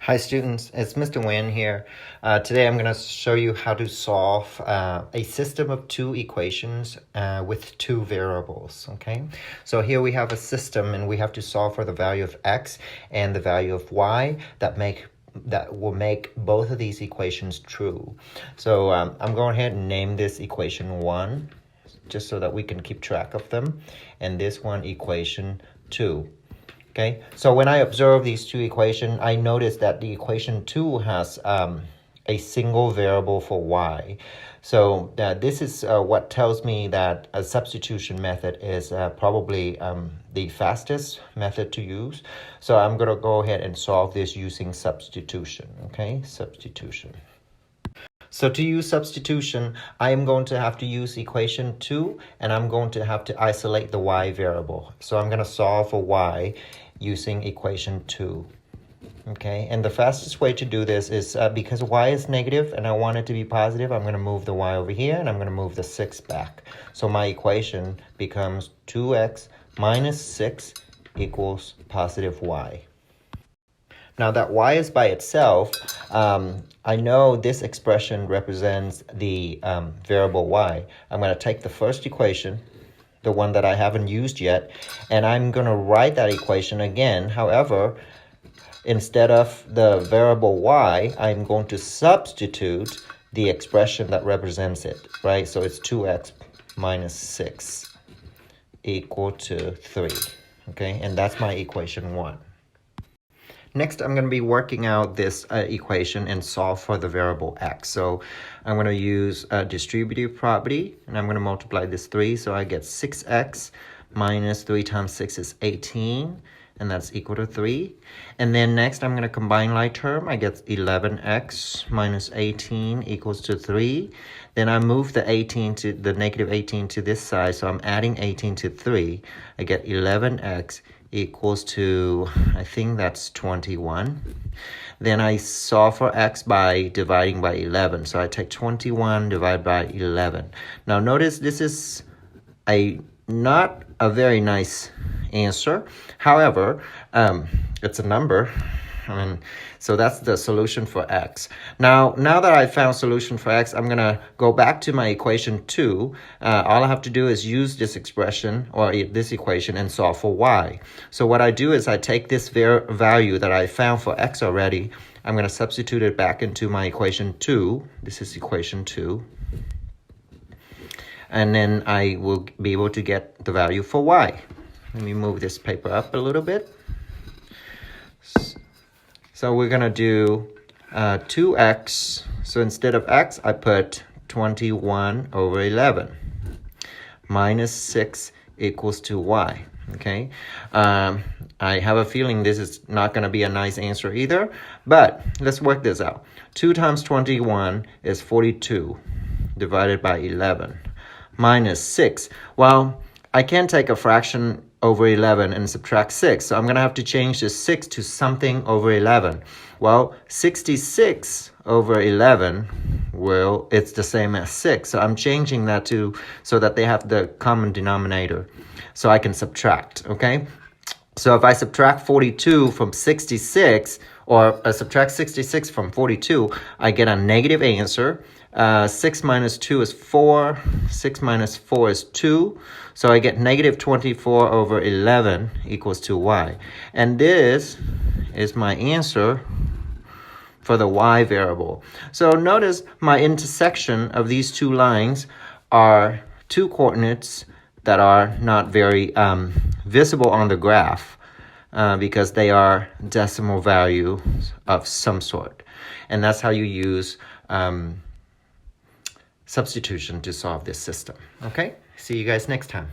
Hi students, it's Mr. Nguyen here. Today I'm going to show you how to solve a system of two equations with two variables, okay? So here we have a system and we have to solve for the value of x and the value of y that will make both of these equations true. So I'm going ahead and name this equation 1 just so that we can keep track of them, and this one equation 2. Okay, so when I observe these two equations, I notice that the equation 2 has a single variable for y. So this is what tells me that a substitution method is probably the fastest method to use. So I'm going to go ahead and solve this using substitution. Okay, substitution. So to use substitution, I am going to have to use equation 2, and I'm going to have to isolate the y variable. So I'm going to solve for y using equation 2. Okay, and the fastest way to do this is because y is negative and I want it to be positive, I'm going to move the y over here and I'm going to move the 6 back. So my equation becomes 2x minus 6 equals positive y. Now that y is by itself, I know this expression represents the variable y. I'm going to take the first equation, the one that I haven't used yet, and I'm going to write that equation again. However, instead of the variable y, I'm going to substitute the expression that represents it, right? So it's 2x minus 6 equal to 3, okay? And that's my equation 1. Next, I'm going to be working out this equation and solve for the variable x. So I'm going to use a distributive property, and I'm going to multiply this 3. So I get 6x minus 3 times 6 is 18, and that's equal to 3. And then next, I'm going to combine like term. I get 11x minus 18 equals to 3. Then I move the negative 18 to this side, so I'm adding 18 to 3. I get 11x equals to, I think that's 21. Then I solve for x by dividing by 11. So I take 21 divided by 11. Now notice this is not a very nice answer. However, it's a number. So that's the solution for x. Now that I found solution for x, I'm going to go back to my equation 2. All I have to do is use this expression or this equation and solve for y. So what I do is I take this value that I found for x already. I'm going to substitute it back into my equation 2. This is equation 2. And then I will be able to get the value for y. Let me move this paper up a little bit. So we're going to do 2x. So instead of x, I put 21 over 11. Minus 6 equals to y. Okay. I have a feeling this is not going to be a nice answer either. But let's work this out. 2 times 21 is 42 divided by 11. Minus 6. Well, I can't take a fraction over 11 and subtract 6. So I'm going to have to change this 6 to something over 11. Well, 66 over 11, well, it's the same as 6. So I'm changing that so that they have the common denominator. So I can subtract, okay? So if I subtract 42 from 66, or subtract 66 from 42, I get a negative answer. 6 minus 2 is 4. 6 minus 4 is 2. So I get negative 24 over 11 equals to y. And this is my answer for the y variable. So notice my intersection of these two lines are two coordinates that are not very visible on the graph because they are decimal value of some sort. And that's how you use substitution to solve this system. Okay, see you guys next time.